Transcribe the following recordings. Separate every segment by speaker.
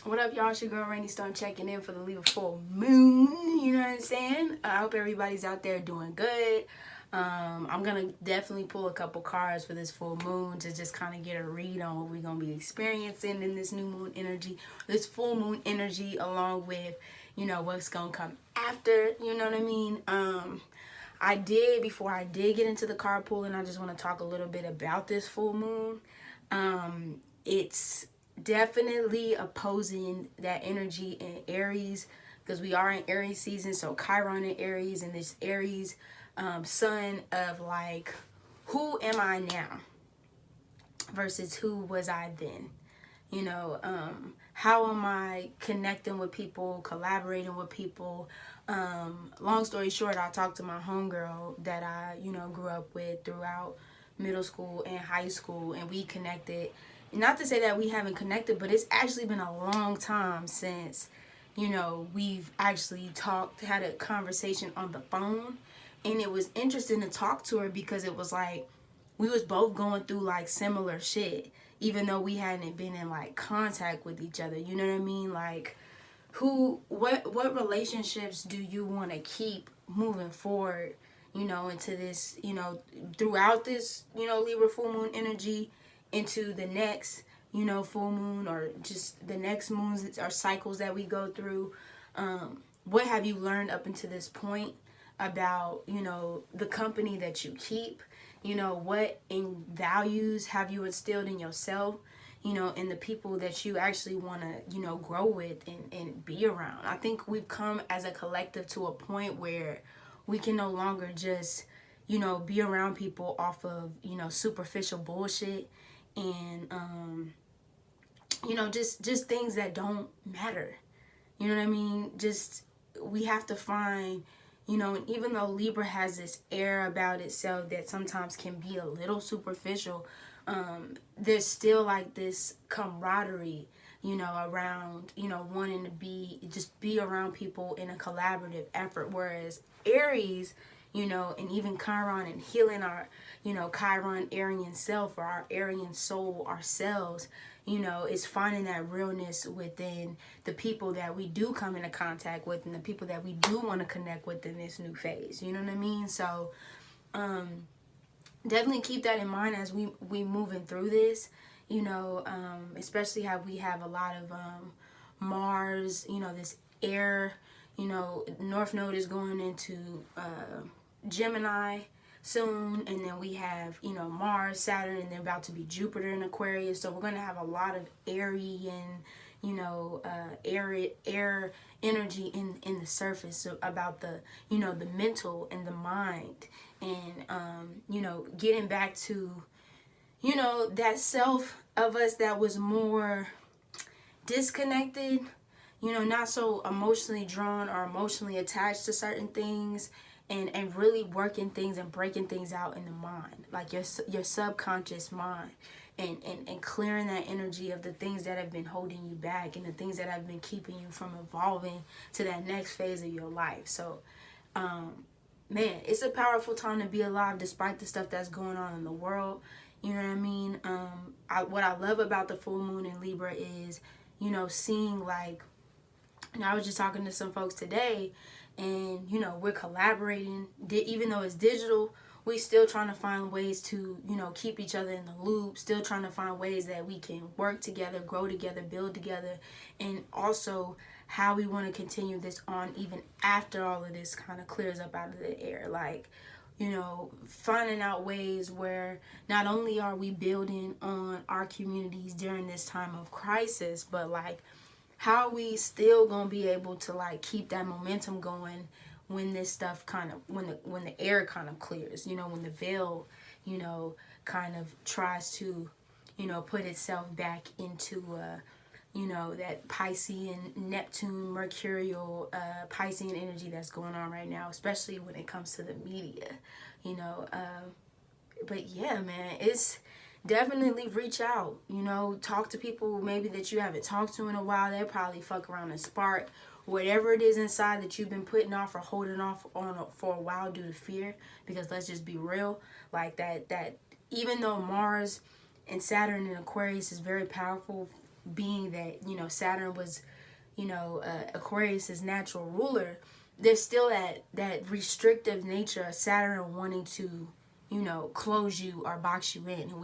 Speaker 1: What up, y'all? It's your girl Rainy Storm checking in for the Libra full moon. You know what I'm saying? I hope everybody's out there doing good. I'm gonna definitely pull a couple cards for this full moon to just kind of get a read on what we're gonna be experiencing in this new moon energy, this full moon energy, along with what's gonna come after. You know what I mean? Before I did get into the card pulling, I just want to talk a little bit about this full moon. It's definitely opposing that energy in Aries, because we are in Aries season. So Chiron in Aries, and this Aries sun of like, who am I now versus who was I then? How am I connecting with people, collaborating with people? Long story short, I talked to my homegirl that I grew up with throughout middle school and high school, and we connected. Not to say that we haven't connected, but it's actually been a long time since we've actually had a conversation on the phone. And it was interesting to talk to her because it was like we was both going through like similar shit, even though we hadn't been in like contact with each other. You know what I mean? Like, what relationships do you want to keep moving forward, into this, throughout this, Libra full moon energy, into the next, full moon, or just the next moons or cycles that we go through. What have you learned up until this point about, the company that you keep? What in values have you instilled in yourself, and the people that you actually want to, grow with and be around. I think we've come as a collective to a point where we can no longer just, be around people off of, superficial bullshit and, just things that don't matter. You know what I mean? Just, we have to find, and even though Libra has this air about itself that sometimes can be a little superficial, there's still like this camaraderie, around, wanting to be around people in a collaborative effort. Whereas Aries, and even Chiron, and healing our, Chiron Aryan self, or our Aryan soul ourselves, is finding that realness within the people that we do come into contact with, and the people that we do want to connect with in this new phase. You know what I mean? So, definitely keep that in mind as we moving through this. Especially how we have a lot of Mars, this air, North Node is going into Gemini soon, and then we have Mars, Saturn, and then about to be Jupiter in Aquarius. So we're going to have a lot of airy and air energy in the surface about the the mental and the mind, and getting back to that self of us that was more disconnected, not so emotionally drawn or emotionally attached to certain things, and really working things and breaking things out in the mind, like your subconscious mind, and clearing that energy of the things that have been holding you back, and the things that have been keeping you from evolving to that next phase of your life. So, man, it's a powerful time to be alive despite the stuff that's going on in the world. You know what I mean? What I love about the full moon in Libra is, seeing like, and I was just talking to some folks today, and we're collaborating. Even though it's digital, we still trying to find ways to keep each other in the loop. Still trying to find ways that we can work together, grow together, build together, and also how we want to continue this on even after all of this kind of clears up out of the air. Like, finding out ways where not only are we building on our communities during this time of crisis, but like, how are we still gonna be able to like keep that momentum going when this stuff when the air kind of clears, when the veil, kind of tries to, put itself back into that Piscean, Neptune, Mercurial, Piscean energy that's going on right now, especially when it comes to the media, But yeah, man, it's definitely reach out, talk to people maybe that you haven't talked to in a while. They'll probably fuck around and spark whatever it is inside that you've been putting off or holding off on for a while due to fear. Because let's just be real, like that even though Mars and Saturn in Aquarius is very powerful being that, you know, Saturn was, you know, Aquarius's natural ruler, there's still that restrictive nature of Saturn wanting to, you know, close you or box you in. And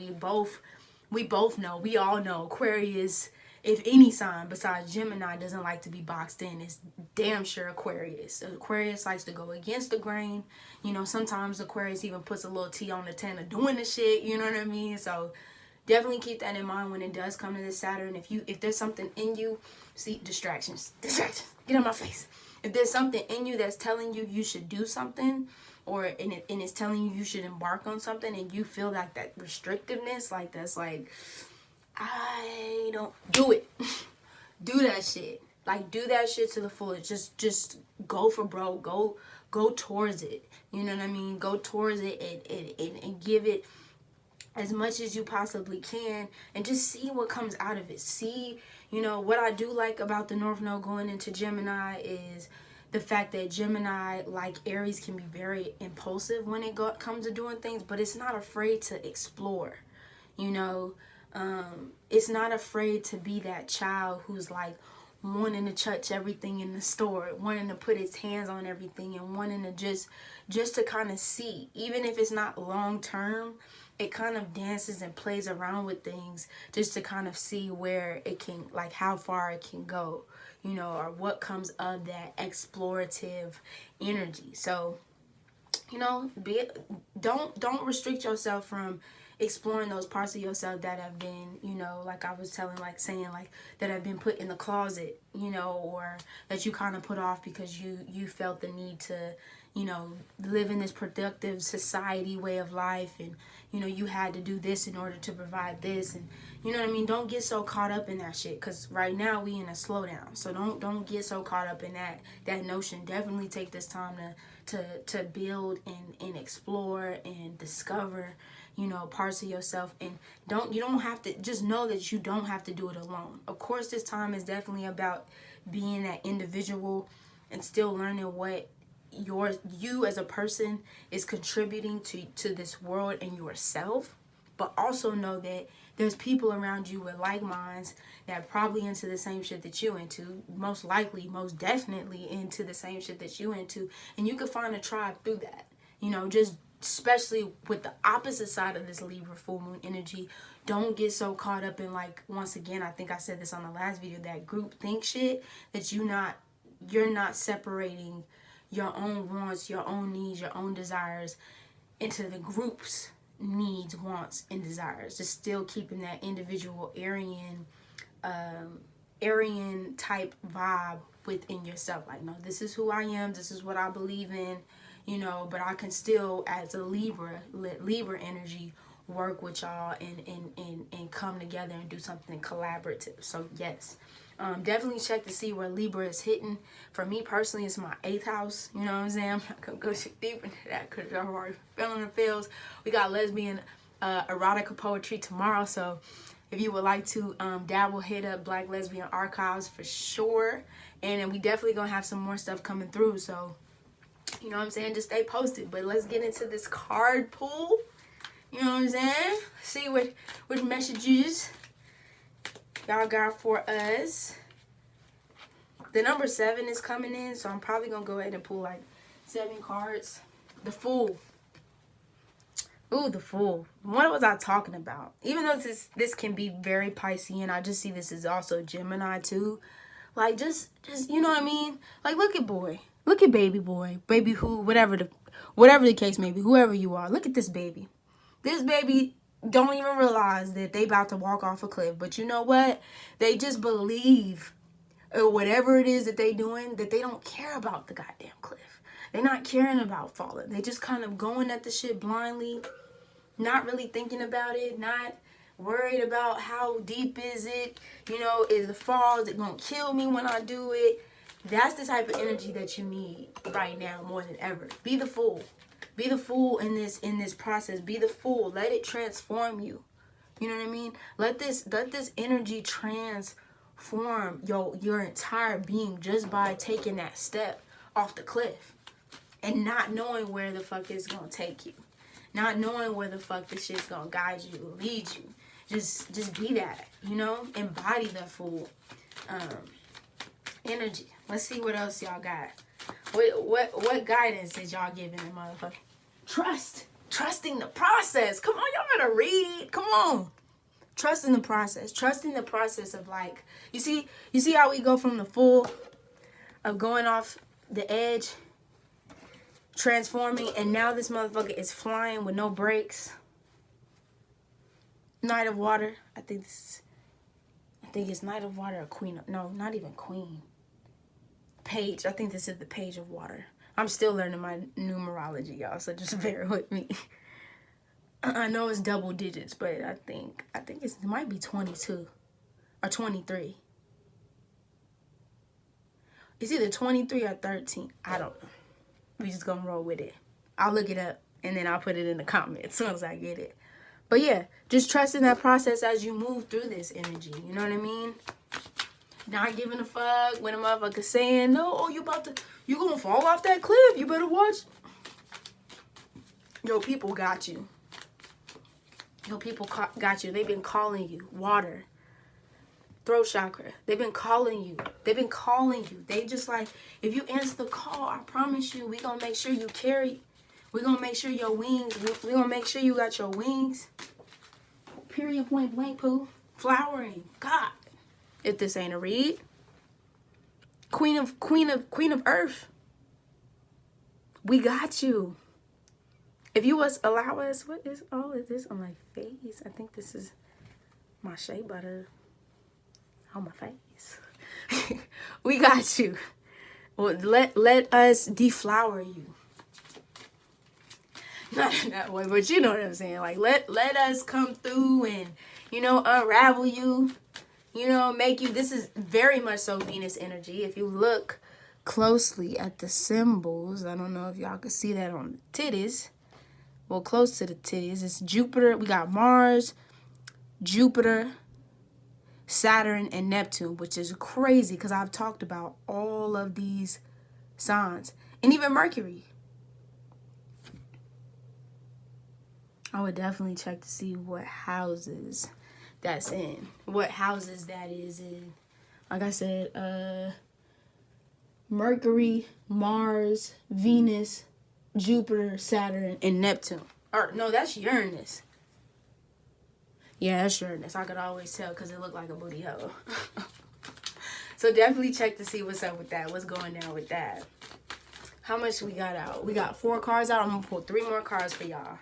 Speaker 1: we all know Aquarius, if any sign besides Gemini doesn't like to be boxed in, it's damn sure Aquarius. Aquarius likes to go against the grain. You know, sometimes Aquarius even puts a little T on the 10 of doing the shit, you know what I mean? So definitely keep that in mind when it does come to this Saturn. If there's something in you, see, distractions, get on my face. If there's something in you that's telling you you should do something, and it's telling you should embark on something, and you feel like that restrictiveness, like that's like, I don't do it. Do that shit. Like, do that shit to the fullest. Just go for broke. Go towards it. You know what I mean? Go towards it and give it as much as you possibly can, and just see what comes out of it. See, you know, what I do like about the North Node going into Gemini is the fact that Gemini, like Aries, can be very impulsive when it comes to doing things, but it's not afraid to explore. You know, it's not afraid to be that child who's like wanting to touch everything in the store, wanting to put its hands on everything, and wanting to just to kind of see, even if it's not long term, it kind of dances and plays around with things just to kind of see where it can, like how far it can go, you know, or what comes of that explorative energy. So, you know, don't restrict yourself from exploring those parts of yourself that have been, you know, like I was saying, that have been put in the closet, you know, or that you kind of put off because you felt the need to, you know, live in this productive society way of life, and, you know, you had to do this in order to provide this, and, you know what I mean? Don't get so caught up in that shit, because right now we in a slowdown. So don't get so caught up in that notion. Definitely take this time to build and explore and discover, you know, parts of yourself. And you don't have to, just know that you don't have to do it alone. Of course, this time is definitely about being that individual and still learning what you as a person is contributing to this world and yourself. But also know that there's people around you with like minds that are probably into the same shit that you into, most definitely into the same shit that you into, and you can find a tribe through that. You know, just especially with the opposite side of this Libra full moon energy, don't get so caught up in, like, once again, I think I said this on the last video, that group think shit, that you're not separating your own wants, your own needs, your own desires into the group's needs, wants, and desires. Just still keeping that individual Aryan type vibe within yourself. Like, no, this is who I am, this is what I believe in, you know, but I can still, as a Libra energy, work with y'all and come together and do something collaborative. So yes, definitely check to see where Libra is hitting. For me personally, it's my 8th house. You know what I'm saying? I'm not gonna go deep into that because y'all already feeling the feels. We got lesbian erotica poetry tomorrow, so if you would like to dabble, hit up Black Lesbian Archives for sure. And then we definitely gonna have some more stuff coming through, so you know what I'm saying, just stay posted. But let's get into this card pool. You know what I'm saying? See which messages y'all got for us. The number 7 is coming in, so I'm probably gonna go ahead and pull like 7 cards. The Fool. Ooh, the Fool. What was I talking about? Even though this can be very Piscean, I just see this is also Gemini too. Like, just you know what I mean? Like, look at boy. Look at baby boy. Baby who, whatever the case may be, whoever you are. Look at this baby. This baby don't even realize that they about to walk off a cliff. But you know what? They just believe, or whatever it is that they doing, that they don't care about the goddamn cliff. They're not caring about falling. They just kind of going at the shit blindly, not really thinking about it, not worried about how deep is it, you know, is the fall, is it gonna kill me when I do it? That's the type of energy that you need right now more than ever. Be the fool. Be the fool in this process. Be the fool. Let it transform you. You know what I mean? Let this energy transform your entire being just by taking that step off the cliff and not knowing where the fuck it's gonna take you. Not knowing where the fuck this shit's gonna guide you, lead you. just be that, you know, embody the full energy. Let's see what else y'all got. What guidance is y'all giving them, motherfucker? Trusting the process. Come on, y'all better read. Come on. Trusting the process. Trusting the process of, like, you see how we go from the full of going off the edge, transforming, and now this motherfucker is flying with no brakes. Knight of Water. I think it's Knight of Water or Queen of, no, not even Queen. Page. I think this is the Page of Water. I'm still learning my numerology, y'all, so just bear with me. I know it's double digits, but I think it might be 22 or 23. It's either 23 or 13. I don't know. We just gonna roll with it. I'll look it up and then I'll put it in the comments as soon as I get it. But yeah, just trusting that process as you move through this energy. You know what I mean? Not giving a fuck when a motherfucker saying, no, oh, you gonna fall off that cliff. You better watch. Your people got you. Your people got you. They've been calling you. Water. Throat chakra. They've been calling you. They just like, if you answer the call, I promise you, we gonna make sure you carry. We gonna make sure your wings, we gonna make sure you got your wings. Period, point blank, poo. Flowering. God. If this ain't a read. Queen of Earth. We got you. If you was allow us, what is all of this on my face? I think this is my shea butter on my face. We got you. Well, let us deflower you. Not in that way, but you know what I'm saying. Like, let us come through and, you know, unravel you. You know, make you. This is very much so Venus energy. If you look closely at the symbols, I don't know if y'all can see that on the titties. Well, close to the titties. It's Jupiter. We got Mars, Jupiter, Saturn, and Neptune, which is crazy because I've talked about all of these signs. And even Mercury. I would definitely check to see what houses that's in. What houses that is in. Like I said, Mercury, Mars, Venus, Jupiter, Saturn, and Neptune. Or, no, that's Uranus. Yeah, that's Uranus. I could always tell because it looked like a booty hole. So definitely check to see what's up with that. What's going down with that. How much we got out? We got 4 cards out. I'm going to pull 3 more cards for y'all.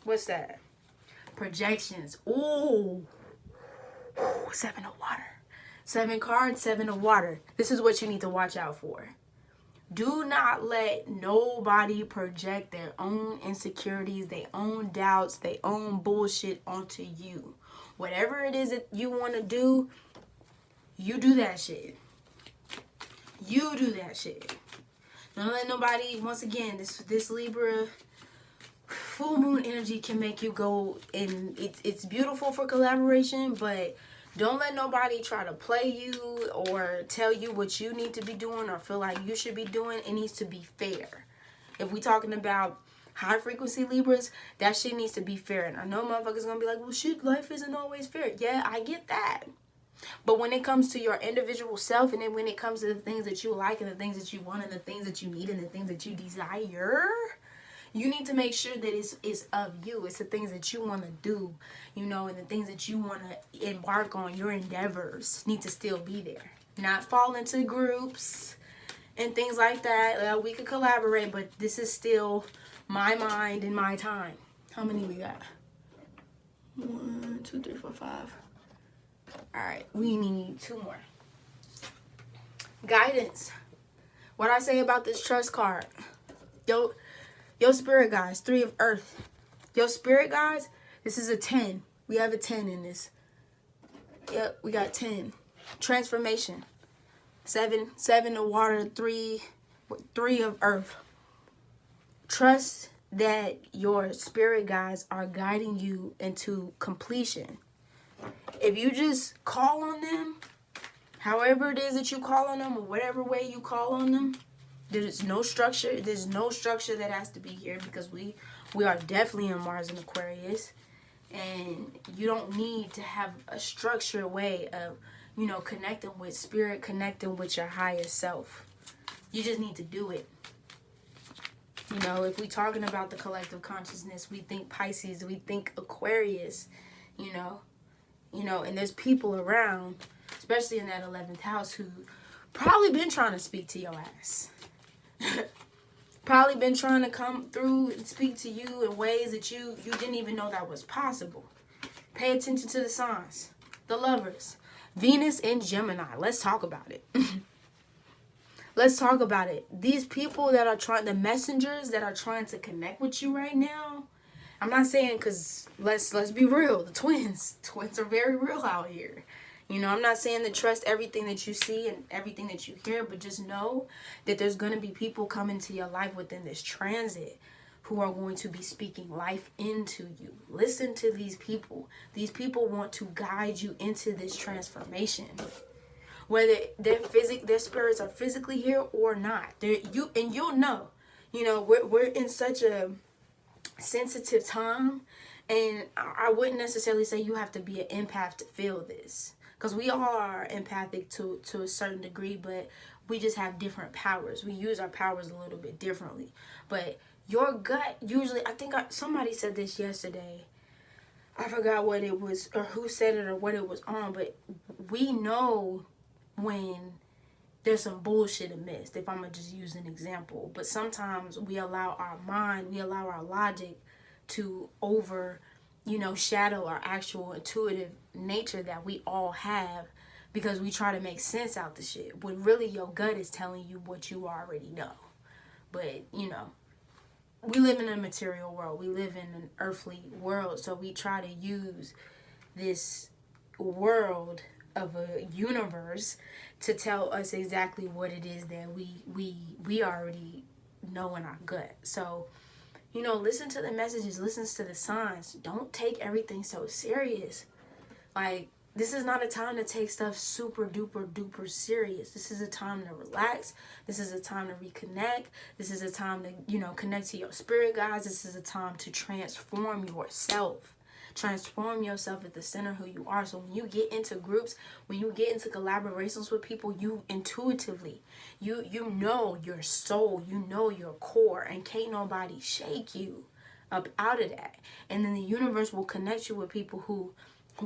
Speaker 1: What's that? Projections. Ooh. 7 of water. 7 cards, 7 of water. This is what you need to watch out for. Do not let nobody project their own insecurities, their own doubts, their own bullshit onto you. Whatever it is that you want to do, you do that shit. You do that shit. Don't let nobody, once again, this Libra full moon energy can make you go, and it's beautiful for collaboration, but don't let nobody try to play you or tell you what you need to be doing or feel like you should be doing. It needs to be fair. If we talking about high frequency Libras, that shit needs to be fair. And I know motherfuckers gonna be like, well, shit, life isn't always fair. Yeah, I get that. But when it comes to your individual self, and then when it comes to the things that you like and the things that you want and the things that you need and the things that you desire, you need to make sure that it's of you. It's the things that you want to do, you know, and the things that you want to embark on. Your endeavors need to still be there. Not fall into groups and things like that. We could collaborate, but this is still my mind and my time. How many we got? 1, 2, 3, 4, 5. All right, we need 2 more. Guidance. What I say about this trust card. Yo, spirit guides, 3 of earth. Yo, spirit guides, this is a 10. We have a 10 in this. Yep, we got 10. Transformation. 7 of water, 3 of earth. Trust that your spirit guides are guiding you into completion. If you just call on them, however it is that you call on them, or whatever way you call on them, there's no structure. There's no structure that has to be here because we are definitely in Mars and Aquarius. And you don't need to have a structured way of, you know, connecting with spirit, connecting with your higher self. You just need to do it. You know, if we're talking about the collective consciousness, we think Pisces, we think Aquarius, you know, and there's people around, especially in that 11th house, who probably been trying to speak to your ass. Probably been trying to come through and speak to you in ways that you didn't even know that was possible. Pay attention to the signs. The lovers. Venus and Gemini. Let's talk about it. Let's talk about it. These people that are trying, the messengers that are trying to connect with you right now. I'm not saying, because let's be real. The twins are very real out here. You know, I'm not saying to trust everything that you see and everything that you hear, but just know that there's going to be people coming to your life within this transit who are going to be speaking life into you. Listen to these people. These people want to guide you into this transformation. Whether their spirits are physically here or not. You'll know. You know, we're in such a sensitive time, and I wouldn't necessarily say you have to be an empath to feel this. Because we all are empathic to a certain degree, but we just have different powers. We use our powers a little bit differently. But your gut, usually, I think somebody said this yesterday. I forgot what it was, or who said it, or what it was on, but we know when there's some bullshit amiss, if I'm going to just use an example. But sometimes we allow our mind, we allow our logic to shadow our actual intuitive nature that we all have, because we try to make sense out the shit when really your gut is telling you what you already know. But, you know, we live in a material world. We live in an earthly world. So we try to use this world of a universe to tell us exactly what it is that we already know in our gut. So, you know, listen to the messages, listen to the signs. Don't take everything so serious. Like, this is not a time to take stuff super duper serious. This is a time to relax. This is a time to reconnect. This is a time to, you know, connect to your spirit guides. This is a time to transform yourself. Transform yourself at the center of who you are. So when you get into groups, when you get into collaborations with people, you intuitively, you know your soul, you know your core, and can't nobody shake you up out of that. And then the universe will connect you with people who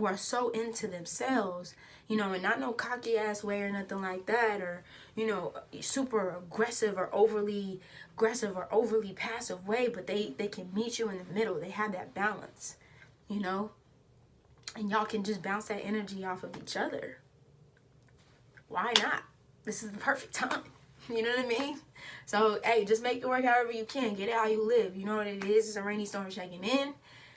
Speaker 1: are so into themselves, you know, and not no cocky ass way or nothing like that, or, you know, super aggressive or overly passive way, but they can meet you in the middle. They have that balance. You know, and y'all can just bounce that energy off of each other. Why not? This is the perfect time. You know what I mean? So, hey, just make it work however you can. Get it how you live. You know what it is. It's a rainy storm checking in.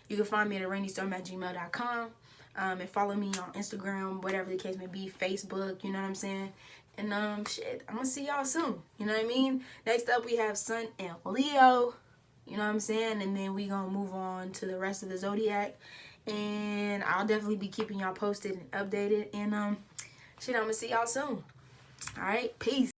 Speaker 1: You can find me at araneaestorm@gmail.com. And follow me on Instagram, whatever the case may be, Facebook, you know what I'm saying? And, I'm going to see y'all soon. You know what I mean? Next up, we have Sun and Leo. You know what I'm saying? And then we gonna move on to the rest of the zodiac. And I'll definitely be keeping y'all posted and updated. And I'm gonna see y'all soon. Alright, peace.